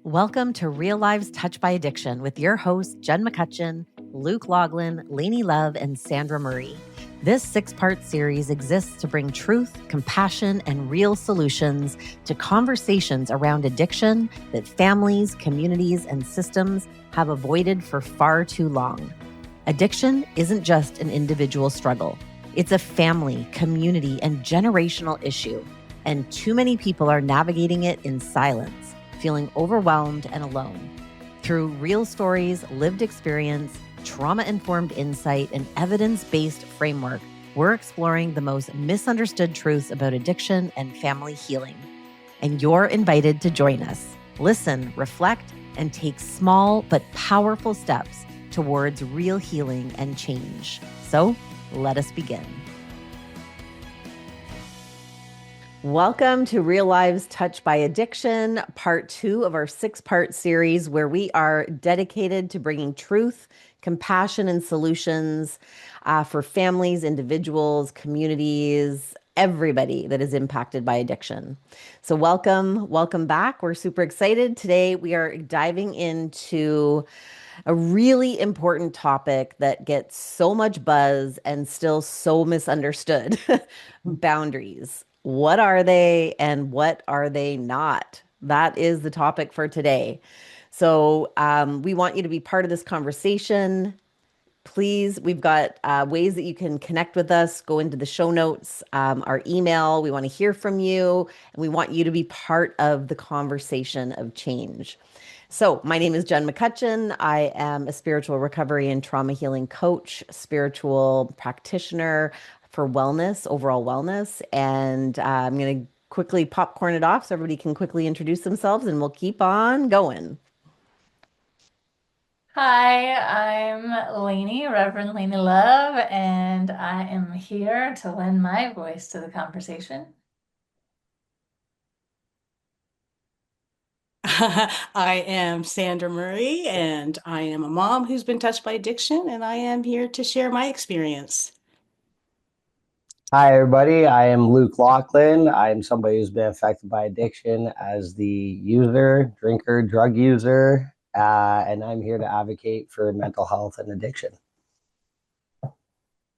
Welcome to Real Lives Touched by Addiction with your hosts, Jen McCutcheon, Luke Loughlin, Lainne Love, and Sandra Marie. This 6-part series exists to bring truth, compassion, and real solutions to conversations around addiction that families, communities, and systems have avoided for far too long. Addiction isn't just an individual struggle. It's a family, community, and generational issue, and too many people are navigating it in silence, feeling overwhelmed and alone. Through real stories, lived experience, trauma-informed insight, and evidence-based framework, we're exploring the most misunderstood truths about addiction and family healing. And you're invited to join us. Listen, reflect, and take small but powerful steps towards real healing and change. So, let us begin. Welcome to Real Lives Touched by Addiction, part 2 of our 6-part series where we are dedicated to bringing truth, compassion, and solutions for families, individuals, communities, everybody that is impacted by addiction. So welcome back. We're super excited. Today we are diving into a really important topic that gets so much buzz and still so misunderstood. Boundaries. What are they and what are they not? That is the topic for today. So we want you to be part of this conversation. Please, we've got ways that you can connect with us. Go into the show notes, our email. We want to hear from you, and we want you to be part of the conversation of change. So my name is Jen McCutcheon. I am a spiritual recovery and trauma healing coach, spiritual practitioner for wellness, overall wellness. And I'm going to quickly popcorn it off so everybody can quickly introduce themselves, and we'll keep on going. Hi, I'm Lainne, Reverend Lainne Love, and I am here to lend my voice to the conversation. I am Sandra Murray, and I am a mom who's been touched by addiction, and I am here to share my experience. Hi, everybody. I am Luke Loughlin. I'm somebody who's been affected by addiction as the user, drinker, drug user, and I'm here to advocate for mental health and addiction.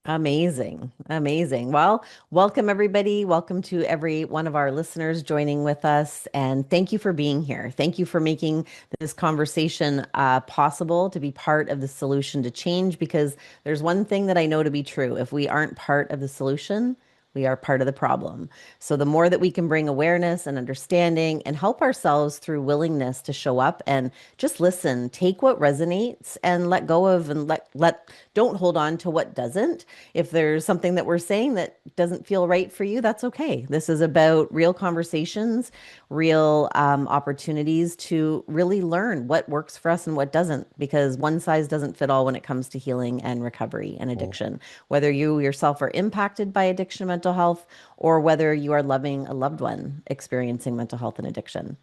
Amazing. Amazing. Well, welcome everybody. Welcome to every one of our listeners joining with us. And thank you for being here. Thank you for making this conversation possible to be part of the solution to change, because there's one thing that I know to be true. If we aren't part of the solution, we are part of the problem. So the more that we can bring awareness and understanding and help ourselves through willingness to show up and just listen, take what resonates and let go of, and don't hold on to what doesn't. If there's something that we're saying that doesn't feel right for you, that's okay. This is about real conversations, real opportunities to really learn what works for us and what doesn't, because one size doesn't fit all when it comes to healing and recovery and addiction. Whether you yourself are impacted by addiction and mental health, or whether you are loving a loved one experiencing mental health and addiction.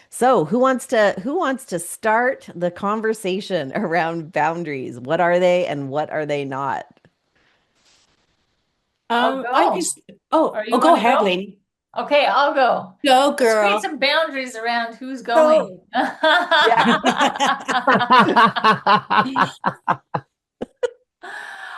So, who wants to start the conversation around boundaries? What are they and what are they not? I'll I go. just, Or you go want to ahead, go? lady. Okay, I'll go. Go, Let's create girl. some boundaries around who's going. Go. Yeah.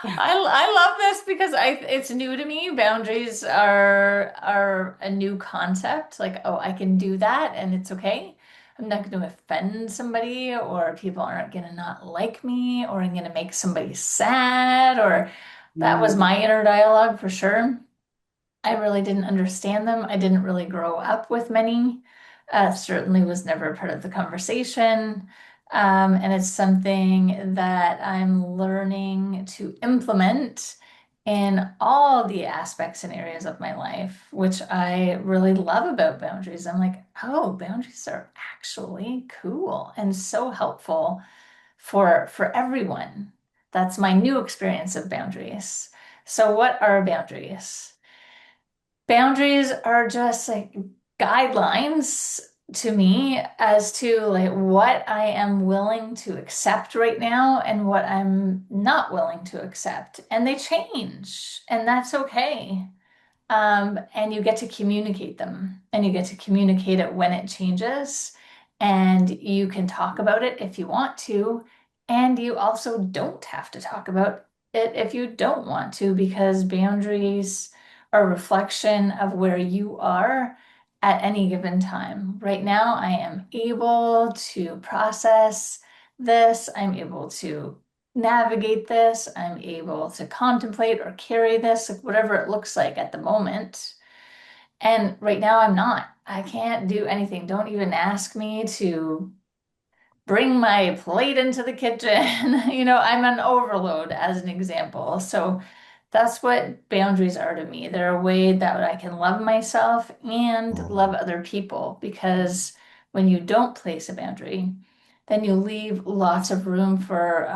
I love this because it's new to me. Boundaries are a new concept. Like, oh, I can do that and it's okay. I'm not going to offend somebody, or people aren't going to not like me, or I'm going to make somebody sad, or that was my inner dialogue for sure. I really didn't understand them. I didn't really grow up with many. Certainly was never part of the conversation. And it's something that I'm learning to implement in all the aspects and areas of my life, which I really love about boundaries. I'm like, oh, boundaries are actually cool and so helpful for everyone. That's my new experience of boundaries. So, what are boundaries? Boundaries are just like guidelines to me as to like what I am willing to accept right now and what I'm not willing to accept. And they change, and that's okay. And you get to communicate them, and you get to communicate it when it changes. And you can talk about it if you want to, and you also don't have to talk about it if you don't want to, because boundaries are a reflection of where you are at any given time. Right now, I am able to process this, I'm able to navigate this, I'm able to contemplate or carry this, like whatever it looks like at the moment. And right now, I'm not. I can't do anything. Don't even ask me to bring my plate into the kitchen. I'm an overload as an example. So that's what boundaries are to me. They're a way that I can love myself and love other people, because when you don't place a boundary, then you leave lots of room for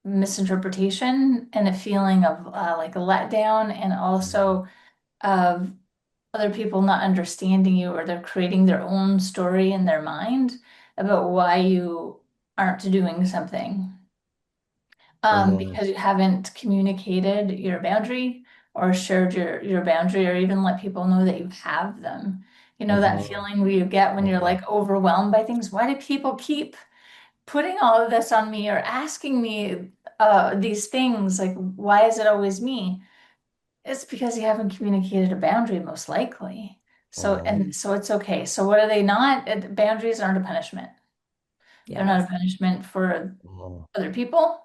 misinterpretation and a feeling of like a letdown, and also of other people not understanding you, or they're creating their own story in their mind about why you aren't doing something, because you haven't communicated your boundary or shared your boundary, or even let people know that you have them. That feeling where you get when you're like overwhelmed by things. Why do people keep putting all of this on me or asking me these things? Like, why is it always me? It's because you haven't communicated a boundary, most likely. So it's okay. So what are they not? Boundaries aren't a punishment. They're not a Yes. punishment for other people.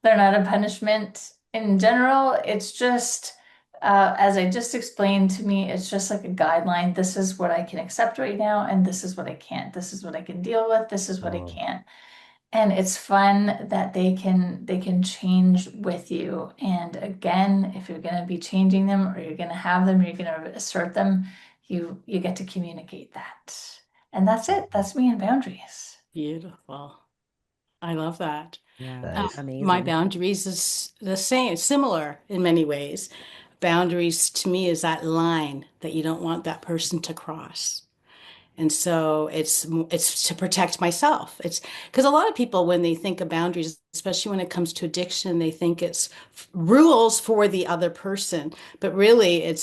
They're not a punishment in general. It's just, as I just explained to me, it's just like a guideline. This is what I can accept right now, and this is what I can't. This is what I can deal with. This is what I can't. And it's fun that they can change with you. And again, if you're going to be changing them, or you're going to have them, or you're going to assert them, you get to communicate that. And that's it. That's me and boundaries. Beautiful. I love that. Yeah. Nice. My Amazing. boundaries is the same, similar in many ways. Boundaries to me is that line that you don't want that person to cross. And so it's to protect myself. It's because a lot of people, when they think of boundaries, especially when it comes to addiction, they think it's rules for the other person. But really,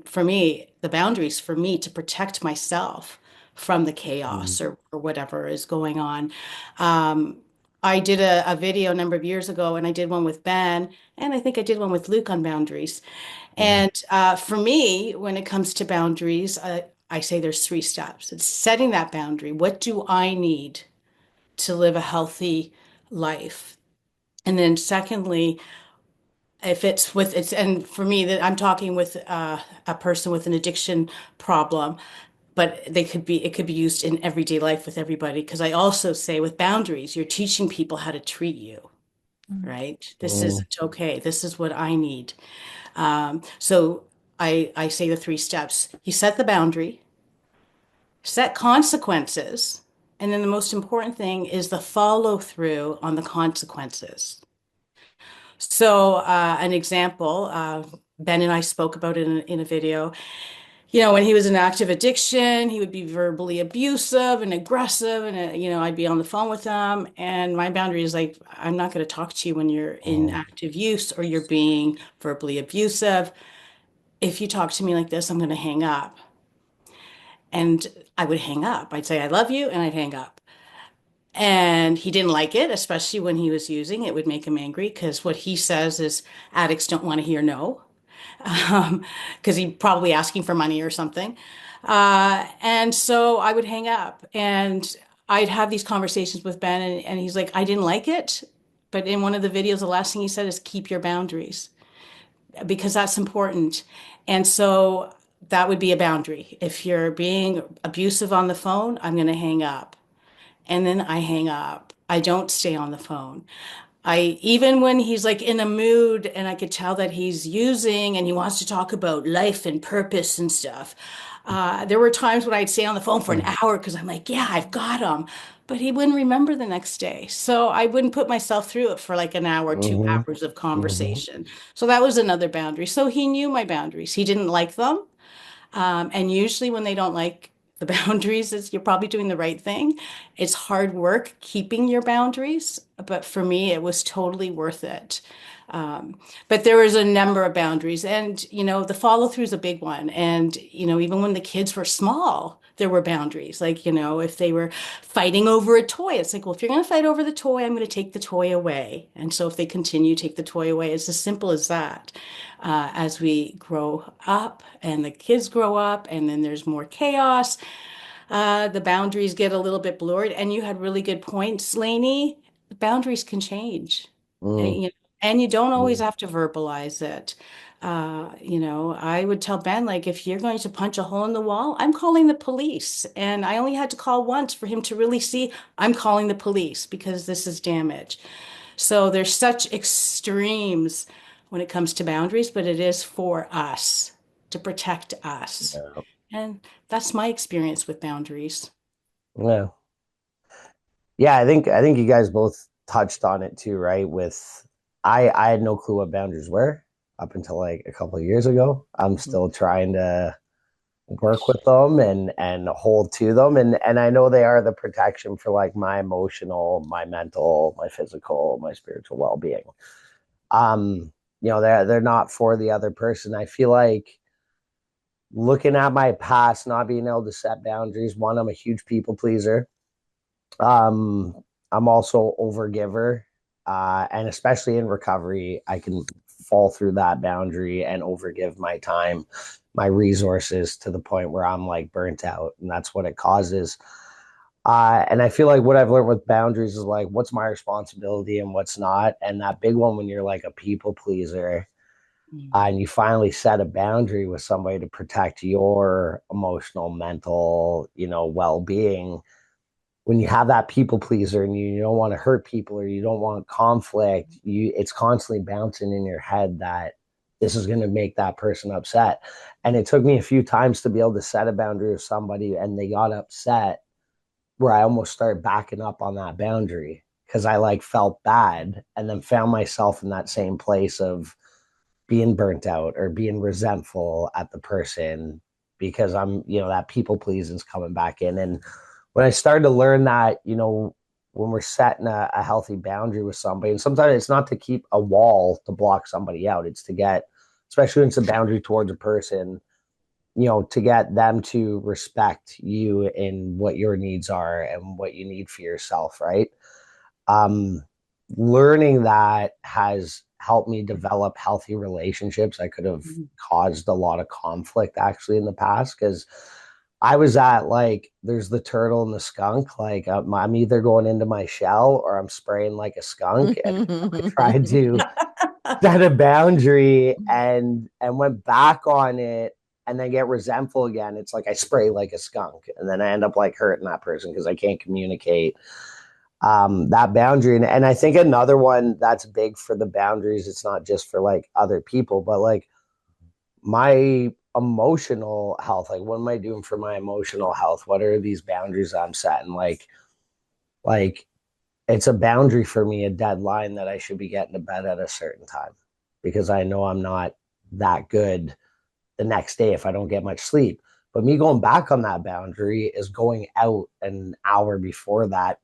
for me, the boundaries for me to protect myself from the chaos or whatever is going on. Um, I did a video a number of years ago, and I did one with Ben, and I think I did one with Luke on boundaries. And for me, when it comes to boundaries, I say there's three steps. It's setting that boundary. What do I need to live a healthy life? And then secondly, if and for me, that I'm talking with a person with an addiction problem, but it could be used in everyday life with everybody. Because I also say with boundaries, you're teaching people how to treat you, right? This isn't okay. This is what I need. So I say the three steps. You set the boundary, set consequences, and then the most important thing is the follow through on the consequences. So, an example, Ben and I spoke about it in a video. When he was in active addiction, he would be verbally abusive and aggressive, and I'd be on the phone with him. And my boundary is like, I'm not going to talk to you when you're in active use or you're being verbally abusive. If you talk to me like this, I'm going to hang up. And I would hang up. I'd say, I love you, and I'd hang up. And he didn't like it, especially when he was using. It would make him angry because what he says is addicts don't want to hear no, because he's probably asking for money or something. And so I would hang up, and I'd have these conversations with Ben, and he's like, I didn't like it. But in one of the videos, the last thing he said is keep your boundaries, because that's important. And so that would be a boundary. If you're being abusive on the phone, I'm going to hang up. And then I hang up. I don't stay on the phone. Even when he's like in a mood and I could tell that he's using and he wants to talk about life and purpose and stuff. There were times when I'd stay on the phone for an hour because I'm like, yeah, I've got him. But he wouldn't remember the next day. So I wouldn't put myself through it for like an hour, 2 hours of conversation. So that was another boundary. So he knew my boundaries. He didn't like them. And usually when they don't like the boundaries, you're probably doing the right thing. It's hard work keeping your boundaries, but for me, it was totally worth it. But there was a number of boundaries, and the follow through is a big one. And even when the kids were small, there were boundaries. Like, if they were fighting over a toy, it's like, well, if you're going to fight over the toy, I'm going to take the toy away. And so if they continue, take the toy away. It's as simple as that. As we grow up and the kids grow up, and then there's more chaos, the boundaries get a little bit blurred. And you had really good points, Lainey. Boundaries can change. And, Mm, and you don't always mm, have to verbalize it. I would tell Ben, like, if you're going to punch a hole in the wall, I'm calling the police. And I only had to call once for him to really see I'm calling the police because this is damage. So there's such extremes when it comes to boundaries, but it is for us to protect us. yeah. And that's my experience with boundaries. Yeah. Yeah, I think you guys both touched on it too, right? With I had no clue what boundaries were up until like a couple of years ago. I'm still trying to work with them and hold to them, and I know they are the protection for like my emotional, my mental, my physical, my spiritual well-being. They're not for the other person. I feel like looking at my past, not being able to set boundaries, one, I'm a huge people pleaser. Um, I'm also overgiver, and especially in recovery, I can fall through that boundary and overgive my time, my resources to the point where I'm like burnt out, and that's what it causes. And I feel like what I've learned with boundaries is like what's my responsibility and what's not. And that big one when you're like a people pleaser, and you finally set a boundary with somebody to protect your emotional, mental, well-being. When you have that people pleaser and you don't want to hurt people or you don't want conflict, it's constantly bouncing in your head that this is going to make that person upset. And it took me a few times to be able to set a boundary with somebody and they got upset where I almost started backing up on that boundary because I like felt bad and then found myself in that same place of being burnt out or being resentful at the person because that people pleasing is coming back in. And when I started to learn that, when we're setting a healthy boundary with somebody, and sometimes it's not to keep a wall to block somebody out, it's to get, especially when it's a boundary towards a person, to get them to respect you in what your needs are and what you need for yourself, right? um, Learning that has helped me develop healthy relationships. I could have caused a lot of conflict actually in the past because I was at like, there's the turtle and the skunk. Like I'm either going into my shell or I'm spraying like a skunk. And I tried to set a boundary and went back on it and then get resentful again. It's like I spray like a skunk and then I end up like hurting that person because I can't communicate that boundary. And I think another one that's big for the boundaries, it's not just for like other people, but like my emotional health. Like, what am I doing for my emotional health? What are these boundaries I'm setting? Like it's a boundary for me, a deadline that I should be getting to bed at a certain time because I know I'm not that good the next day if I don't get much sleep. But me going back on that boundary is going out an hour before that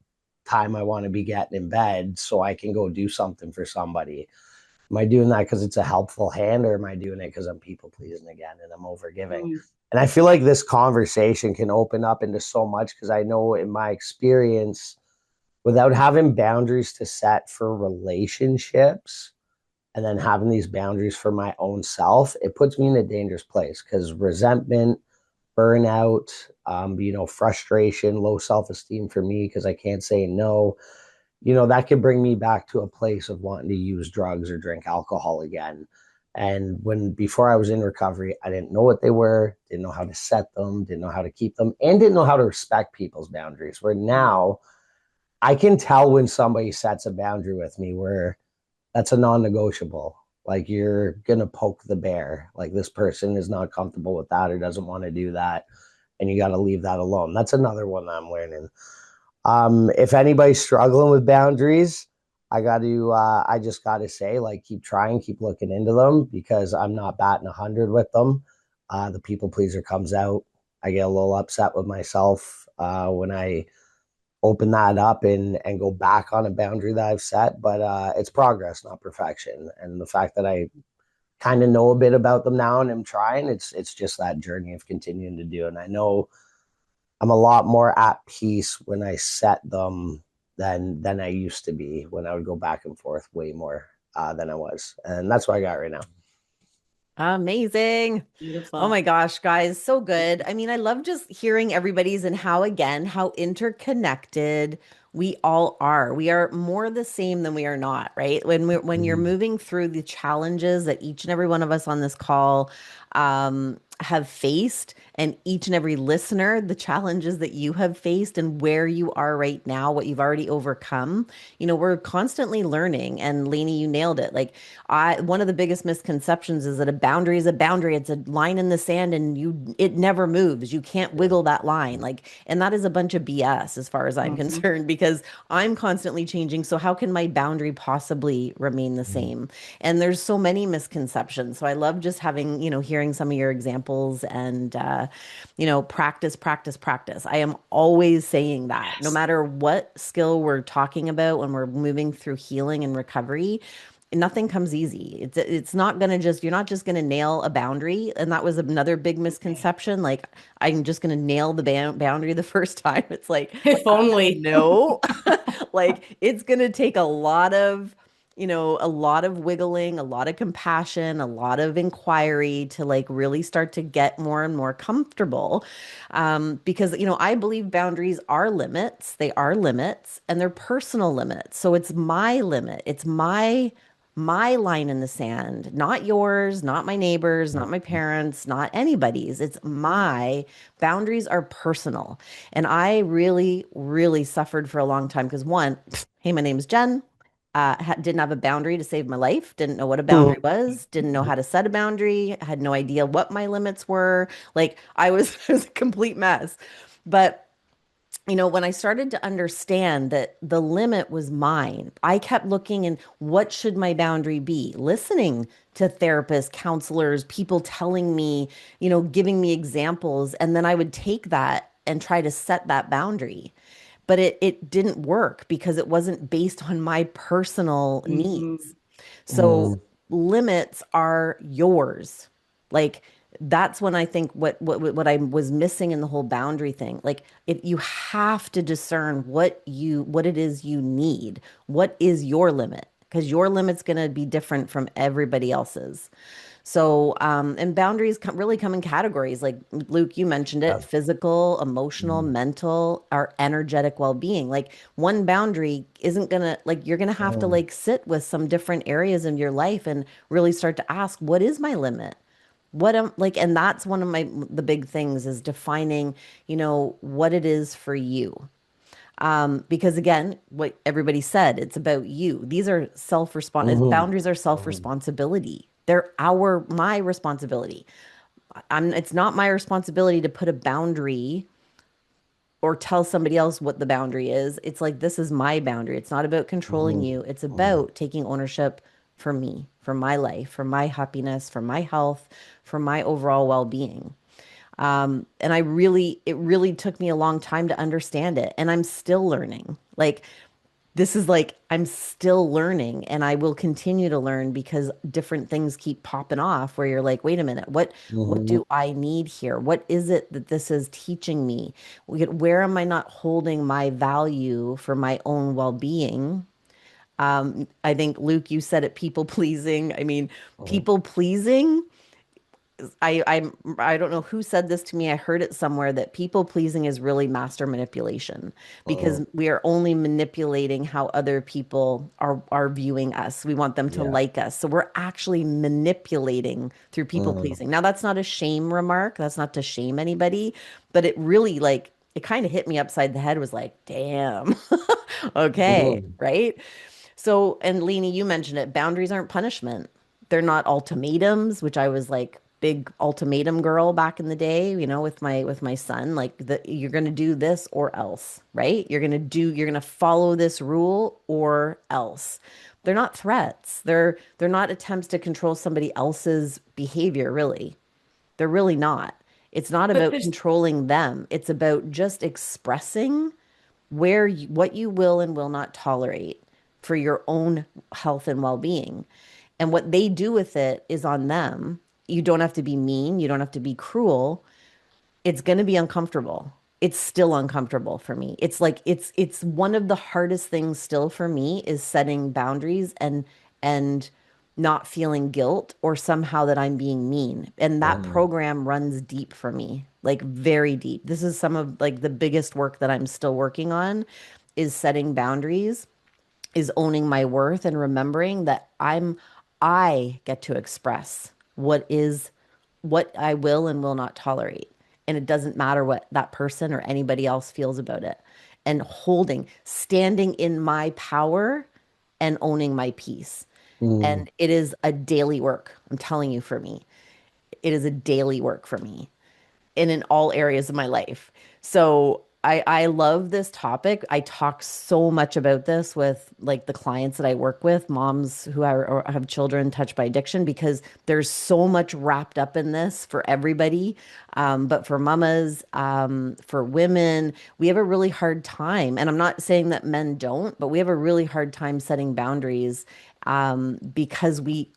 time I want to be getting in bed so I can go do something for somebody. Am I doing that because it's a helpful hand or am I doing it because I'm people pleasing again and I'm overgiving? Mm. And I feel like this conversation can open up into so much because I know in my experience, without having boundaries to set for relationships and then having these boundaries for my own self, it puts me in a dangerous place because resentment, burnout, frustration, low self-esteem for me because I can't say no, that could bring me back to a place of wanting to use drugs or drink alcohol again. And when before I was in recovery, I didn't know what they were, didn't know how to set them, didn't know how to keep them, and didn't know how to respect people's boundaries. Where now I can tell when somebody sets a boundary with me where that's a non-negotiable. Like you're gonna poke the bear. Like this person is not comfortable with that or doesn't want to do that, and you got to leave that alone. That's another one that I'm learning. If anybody's struggling with boundaries, I just got to say, like, keep trying, keep looking into them because I'm not batting 100 with them. The people pleaser comes out. I get a little upset with myself when I open that up and go back on a boundary that I've set, but it's progress, not perfection. And the fact that I kind of know a bit about them now and I'm trying, it's just that journey of continuing to do. And I know I'm a lot more at peace when I set them than I used to be when I would go back and forth way more than I was. And that's what I got right now. Amazing. Oh Beautiful. my gosh, guys, so good. I mean, I love just hearing everybody's and how, again, how interconnected we all are. We are more the same than we are not, right? When you're Mhm. moving through the challenges that each and every one of us on this call have faced, and each and every listener, the challenges that you have faced and where you are right now, what you've already overcome, we're constantly learning. And Lainey, you nailed it. Like one of the biggest misconceptions is that a boundary is a boundary. It's a line in the sand and it never moves. You can't wiggle that line. Like, and that is a bunch of BS as far as I'm Mhm. concerned, because I'm constantly changing. So how can my boundary possibly remain the same? And there's so many misconceptions. So I love just having, hearing some of your examples and, practice, practice, practice. I am always saying that no Yes. matter what skill we're talking about when we're moving through healing and recovery, nothing comes easy. It's not gonna just you're not just gonna nail a boundary. And that was another big Okay. misconception. Like I'm just gonna nail the boundary the first time. It's like, If only. no. Like it's gonna take a lot of wiggling, a lot of compassion, a lot of inquiry to like really start to get more and more comfortable. Because, I believe boundaries are limits. They are limits and they're personal limits. So it's my limit. It's my line in the sand, not yours, not my neighbors, not my parents, not anybody's. It's my boundaries are personal. And I really, really suffered for a long time because one, hey, my name's Jen. Didn't have a boundary to save my life, didn't know what a boundary was, didn't know how to set a boundary, had no idea what my limits were. Like I was, I was a complete mess. But when I started to understand that the limit was mine, I kept looking and what should my boundary be? Listening to therapists, counselors, people telling me, giving me examples. And then I would take that and try to set that boundary. But it didn't work because it wasn't based on my personal needs. Mhm. So Mhm. limits are yours. Like that's when I think what I was missing in the whole boundary thing. Like if you have to discern what it is you need. What is your limit? Because your limit's going to be different from everybody else's. So, and boundaries really come in categories. Like Luke, you mentioned it, Yeah. physical, emotional, Mhm. mental, our energetic well-being. Like one boundary isn't gonna, like, you're gonna have to Mhm. like sit with some different areas in your life and really start to ask, what is my limit? What am like, and that's one of the big things is defining, what it is for you. Because again, what everybody said, it's about you. These are Mhm. boundaries are Mhm. self-responsibility. They're my responsibility. It's not my responsibility to put a boundary or tell somebody else what the boundary is. It's like, this is my boundary. It's not about controlling Mhm. you. It's Mhm. about taking ownership for me, for my life, for my happiness, for my health, for my overall well-being. And it really took me a long time to understand it. And I'm still learning. Like, this is like, I'm still learning and I will continue to learn because different things keep popping off where you're like, wait a minute, what Mhm. do I need here? What is it that this is teaching me? Where am I not holding my value for my own well-being? I think Luke, you said it, people pleasing. I mean, Mhm. people pleasing I don't know who said this to me. I heard it somewhere that people pleasing is really master manipulation because Mhm. we are only manipulating how other people are viewing us. We want them to Yeah. like us. So we're actually manipulating through people Mhm. pleasing. Now that's not a shame remark. That's not to shame anybody, but it really like it kind of hit me upside the head was like, damn. Okay, Mhm. right? So, and Lena, you mentioned it. Boundaries aren't punishment. They're not ultimatums, which I was like big ultimatum girl back in the day, with my son. Like you're gonna do this or else, right? You're gonna follow this rule or else. They're not threats. They're not attempts to control somebody else's behavior, really. They're really not. It's not But about there's controlling them. It's about just expressing what you will and will not tolerate for your own health and well-being. And what they do with it is on them. You don't have to be mean, you don't have to be cruel. It's going to be uncomfortable. it's still uncomfortable for me. It's like it's one of the hardest things still for me is setting boundaries and not feeling guilt or somehow that I'm being mean. And that Mhm. program runs deep for me, like very deep. This is some of like the biggest work that I'm still working on is setting boundaries, is owning my worth and remembering that I get to express what I will and will not tolerate. And it doesn't matter what that person or anybody else feels about it. And standing in my power and owning my peace. Mm. And it is a daily work. I'm telling you, for me, it is a daily work for me and in all areas of my life. So I love this topic. I talk so much about this with like the clients that I work with, moms who are, or have children touched by addiction, because there's so much wrapped up in this for everybody. But for mamas, for women, we have a really hard time. And I'm not saying that men don't, but we have a really hard time setting boundaries because we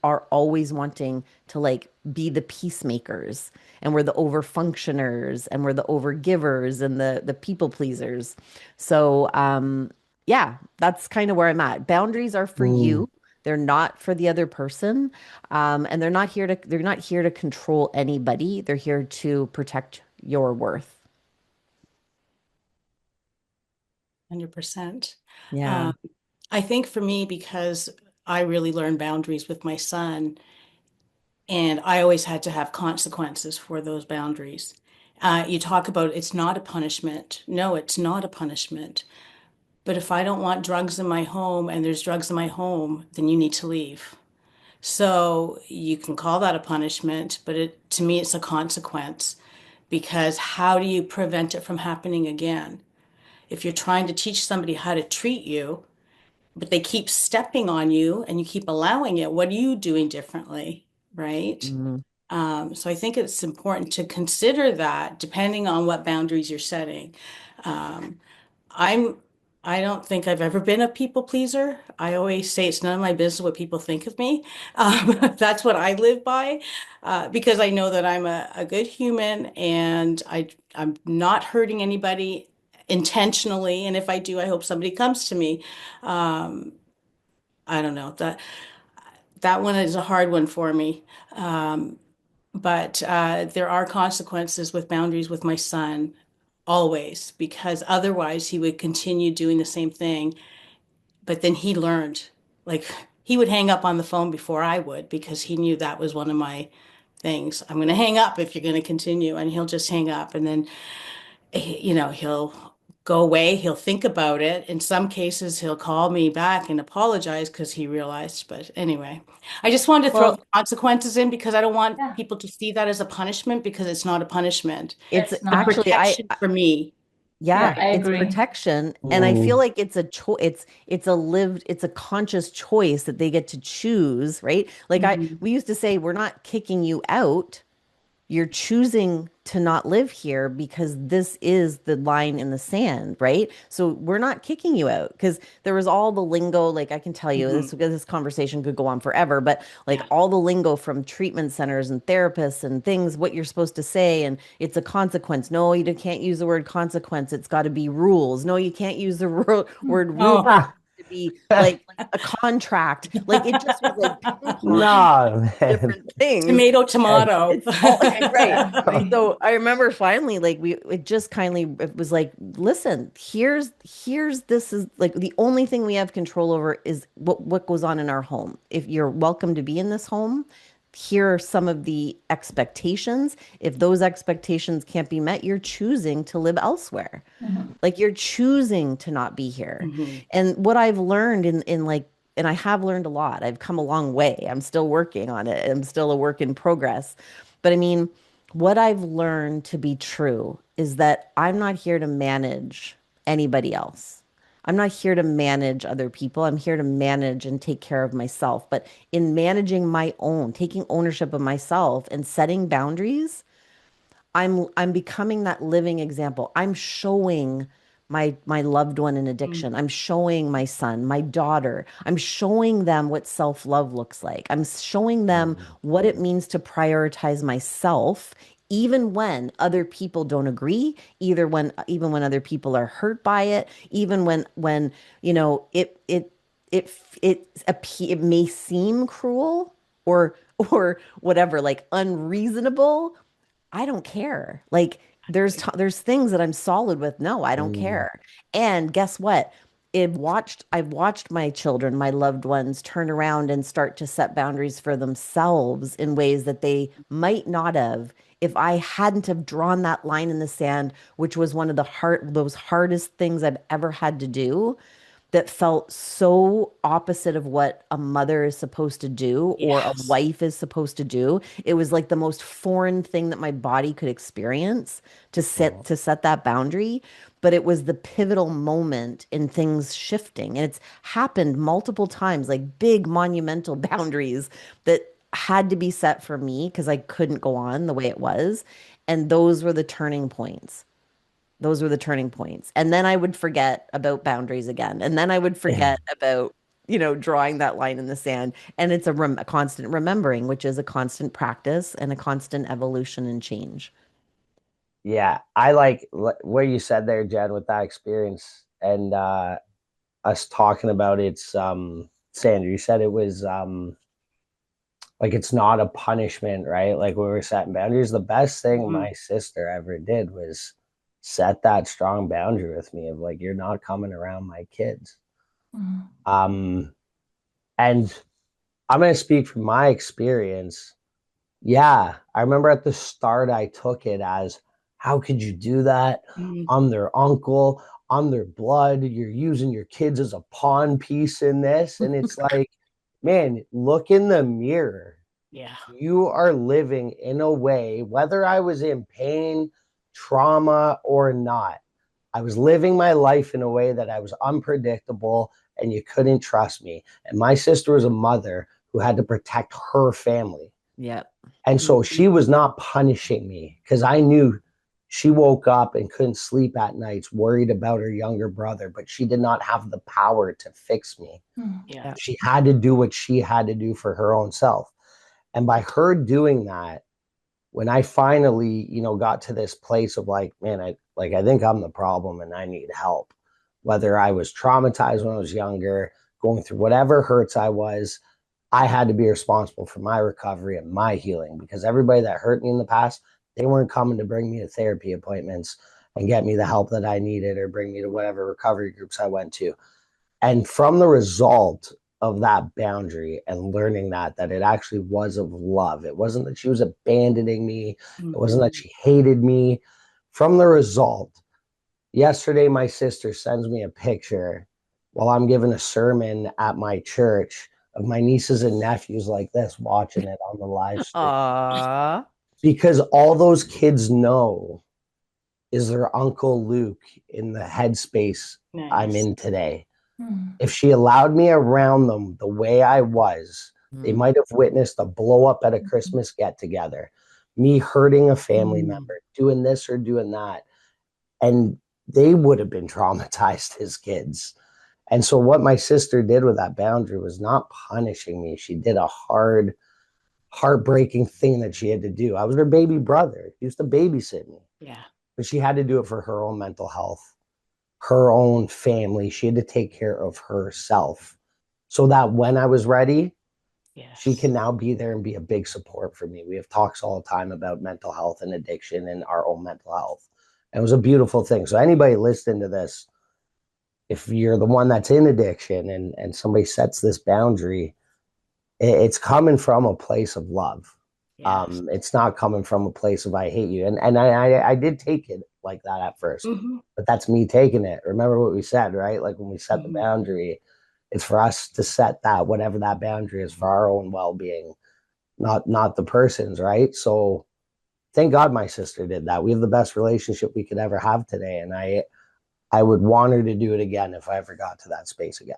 are always wanting to like be the peacemakers, and we're the over functioners, and we're the over givers and the people pleasers. So yeah, that's kind of where I'm at. Boundaries are for Mm. you. They're not for the other person. And they're not here to control anybody. They're here to protect your worth. 100%. Yeah. Um, I think for me, because I really learned boundaries with my son, and I always had to have consequences for those boundaries. You talk about it's not a punishment. No, it's not a punishment. But if I don't want drugs in my home and there's drugs in my home, then you need to leave. So you can call that a punishment, but to me, it's a consequence because how do you prevent it from happening again? If you're trying to teach somebody how to treat you, but they keep stepping on you and you keep allowing it, what are you doing differently? Right? Mhm. So I think it's important to consider that depending on what boundaries you're setting. Um, I'm, I don't think I've ever been a people pleaser. I always say it's none of my business what people think of me. That's what I live by, because I know that I'm a good human and I'm not hurting anybody intentionally. And if I do, I hope somebody comes to me. Um, I don't know that one is a hard one for me. Um, but there are consequences with boundaries with my son, always, because otherwise he would continue doing the same thing. But then he learned, like, he would hang up on the phone before I would because he knew that was one of my things. I'm going to hang up if you're going to continue. And he'll just hang up. And then he'll go away, he'll think about it. In some cases, he'll call me back and apologize because he realized. But anyway, I just wanted to throw Well, the consequences in because I don't want Yeah, people to see that as a punishment because it's not a punishment. it's it's It's a not. actually protection for me. Yeah, yeah, I it's agree. protection. And I feel Mm. like it's a conscious choice that they get to choose, right? Like Mhm. we used to say, we're not kicking you out. You're choosing to not live here because this is the line in the sand, right? So we're not kicking you out because there was all the lingo. Like I can tell you Mhm. this conversation could go on forever, but like Yeah. all the lingo from treatment centers and therapists and things, what you're supposed to say, and it's a consequence. No, can't use the word consequence. It's got to be rules. No, you can't use the word rule. Oh, Ah. To be like a contract. Like it just was like ping pong No, man. different things. tomato, Okay. tomato. It's all right. I agree. So I remember finally, like it just kindly, it was like, listen, here's this is like the only thing we have control over is what goes on in our home. If you're welcome to be in this home, here are some of the expectations. If those expectations can't be met, you're choosing to live elsewhere. Mhm. Like you're choosing to not be here. Mhm. And what I've learned in like, and I have learned a lot. I've come a long way. I'm still working on it. I'm still a work in progress. But I mean, what I've learned to be true is that I'm not here to manage anybody else. I'm not here to manage other people. I'm here to manage and take care of myself. But in managing my own, taking ownership of myself and setting boundaries, I'm becoming that living example. I'm showing my loved one in addiction. I'm showing my son, my daughter. I'm showing them what self-love looks like. I'm showing them Mm. what it means to prioritize myself even when other people don't agree, either when even when other people are hurt by it, even when it may seem cruel or or whatever, like unreasonable. I don't care. Like there's things that I'm solid with. No, I don't Mm. care. And guess what? I've watched my children, my loved ones turn around and start to set boundaries for themselves in ways that they might not have if I hadn't have drawn that line in the sand, which was one of those hardest things I've ever had to do that felt so opposite of what a mother is supposed to do or a Yes. wife is supposed to do. It was like the most foreign thing that my body could experience Oh, to set that boundary. But it was the pivotal moment in things shifting. And it's happened multiple times, like big monumental boundaries that had to be set for me because I couldn't go on the way it was. And those were the turning points. Those were the turning points. And then I would forget about boundaries again. And then I would forget about, drawing that line in the sand. And it's a constant remembering, which is a constant practice and a constant evolution and change. yeah, I like where you said there, Jen, with that experience and us talking about it's Sandra, you said it was like it's not a punishment, right? Like when we're setting boundaries, the best thing Mhm. my sister ever did was set that strong boundary with me of like you're not coming around my kids. Mm. Um and I'm going to speak from my experience. Yeah, I remember at the start I took it as, how could you do that? Mhm. I'm their uncle, I'm their blood. You're using your kids as a pawn piece in this. And it's like, man, look in the mirror. Yeah. You are living in a way, whether I was in pain, trauma, or not, I was living my life in a way that I was unpredictable and you couldn't trust me. And my sister was a mother who had to protect her family. Yep. And so she Mhm. was not punishing me because I knew she woke up and couldn't sleep at nights, worried about her younger brother, but she did not have the power to fix me. Mm. Yeah. Yep. She had to do what she had to do for her own self. And by her doing that, when I finally, got to this place of like, man, I think I'm the problem and I need help. Whether I was traumatized when I was younger, going through whatever hurts I had to be responsible for my recovery and my healing because everybody that hurt me in the past, they weren't coming to bring me to therapy appointments and get me the help that I needed or bring me to whatever recovery groups I went to. And from the result of that boundary and learning that it actually was of love, it wasn't that she was abandoning me, it wasn't Mhm. that she hated me. From the result, yesterday my sister sends me a picture while I'm giving a sermon at my church of my nieces and nephews like this watching it on the live stream Aw. because all those kids know is their uncle Luke in the headspace I'm Nice. in today. Mm. If she allowed me around them the way I was, they Mm. might have witnessed a blow up at a Christmas get together, me hurting a family Mhm. member, doing this or doing that. And they would have been traumatized as kids. And so, what my sister did with that boundary was not punishing me. She did a heartbreaking thing that she had to do. I was her baby brother. She used to babysit me, Yeah. but she had to do it for her own mental health, her own family. She had to take care of herself so that when I was ready, she Yes. can now be there and be a big support for me. We have talks all the time about mental health and addiction and our own mental health. And it was a beautiful thing. So anybody listening to this, if you're the one that's in addiction and somebody sets this boundary, it's coming from a place of love. Yes. It's not coming from a place of I hate you. And I did take it like that at first, Mhm. but that's me taking it. Remember what we said, right? Like when we set the Mhm. boundary, it's for us to set that whatever that boundary is for our own well being, not the person's, right? So thank God my sister did that. We have the best relationship we could ever have today, and I would want her to do it again if I ever got to that space again.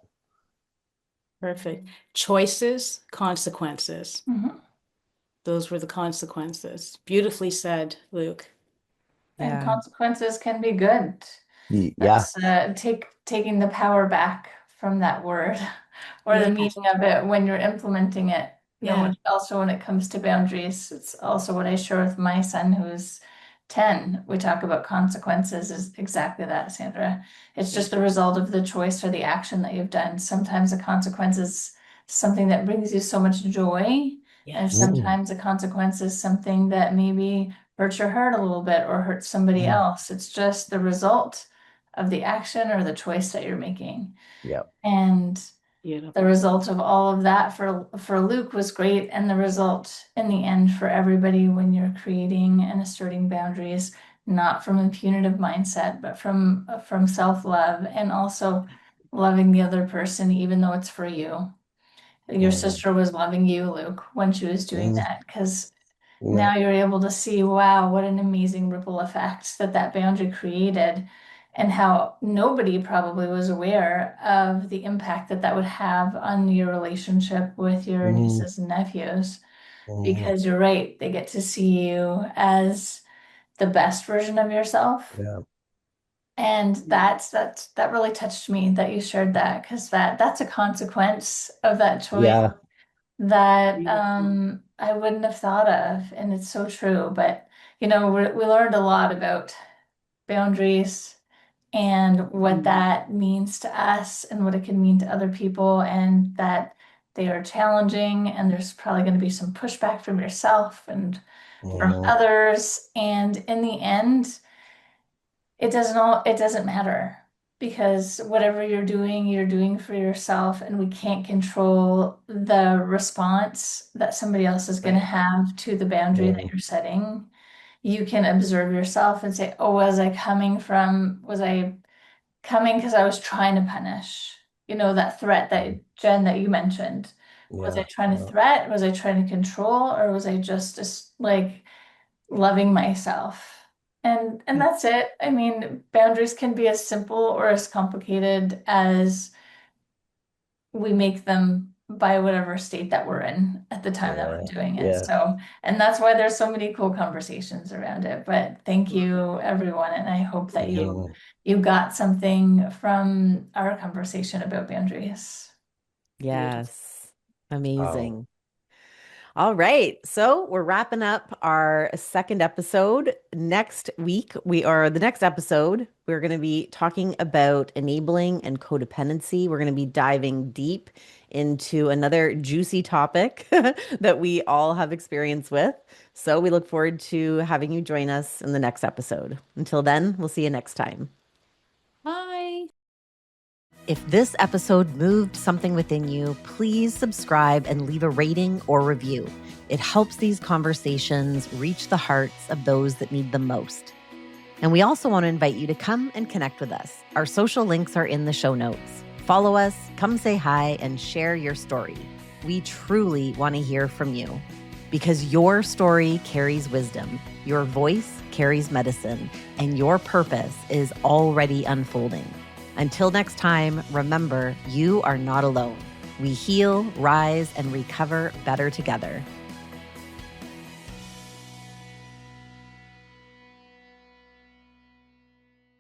Perfect. Choices, consequences. Mhm. Those were the consequences. Beautifully said, Luke. And Yeah. consequences can be good. Yeah, That's taking the power back from that word or the Yes. meaning of it when you're implementing it. Yeah. Also when it comes to boundaries, it's also what I share with my son who's 10. We talk about consequences is exactly that, Sandra. It's just the result of the choice or the action that you've done. Sometimes the consequence is something that brings you so much joy, and Yes. sometimes the consequence is something that maybe hurts your heart a little bit or hurts somebody else. It's just the result of the action or the choice that you're making. Yep. And the Beautiful. result of all of that for Luke was great, and the result in the end for everybody when you're creating and asserting boundaries, not from a punitive mindset, but from self-love and also loving the other person, even though it's for you. Your sister was loving you, Luke, when she was doing that, because Yeah. now you're able to see, wow, what an amazing ripple effect that boundary created, and how nobody probably was aware of the impact that would have on your relationship with your nieces and nephews. Because you're right, they get to see you as the best version of yourself. Yeah. And that really touched me that you shared that, because that's a consequence of that choice Yeah. that Beautiful. I wouldn't have thought of, and it's so true. But we learned a lot about boundaries and what that means to us and what it can mean to other people, and that they are challenging, and there's probably going to be some pushback from yourself and from others. And in the end, it doesn't matter, because whatever you're doing for yourself, and we can't control the response that somebody else is going to Right. have to the boundary that you're setting. You can observe yourself and say, oh, was I coming because I was trying to punish? That threat that Jen, that you mentioned. Was I Yeah. trying to threat? Was I trying to control? Or was I just like loving myself? And that's it. I mean, boundaries can be as simple or as complicated as we make them by whatever state that we're in at the time that Yeah. we're doing it. Yeah. So, and that's why there's so many cool conversations around it. But thank you, everyone, and I hope that you got something from our conversation about boundaries. Beautiful. Yes. Oh. Amazing. All right. So we're wrapping up our second episode. Next week, the next episode, we're going to be talking about enabling and codependency. We're going to be diving deep into another juicy topic that we all have experience with. So we look forward to having you join us in the next episode. Until then, we'll see you next time. Bye. If this episode moved something within you, please subscribe and leave a rating or review. It helps these conversations reach the hearts of those that need them most. And we also want to invite you to come and connect with us. Our social links are in the show notes. Follow us, come say hi, and share your story. We truly want to hear from you, because your story carries wisdom, your voice carries medicine, and your purpose is already unfolding. Until next time, remember, you are not alone. We heal, rise, and recover better together.